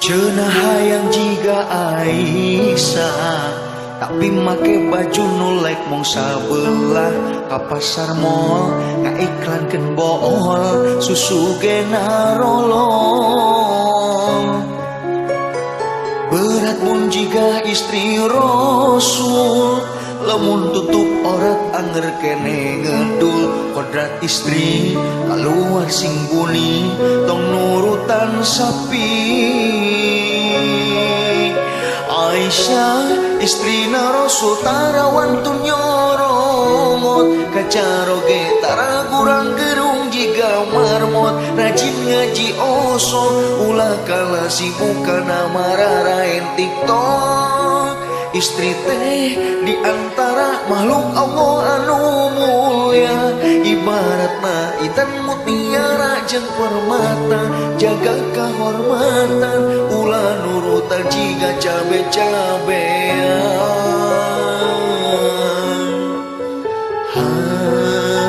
Cenah hayang jiga Aisyah, tapi make baju nulek mong sabelah. Ka pasar mall ngaiklankeun bohol, susu ge narolong. Berat pun jiga istri Rasul, lamun tutup orat anger kene ngedul. Kodrat istri kaluar sing buni, tong nurutan sapi. Aisyah istrina Rasul tarawan tu nyoromot, kacaroge tara kurang gerung jiga marmot. Rajin ngaji oso ulah kala sibuk kana mararain TikTok. Istri teh diantara makhluk Allah anu mulia, ibaratna itan mutiara jeung permata. Jaga kehormatan ulah nurutan jiga cabe-cabe.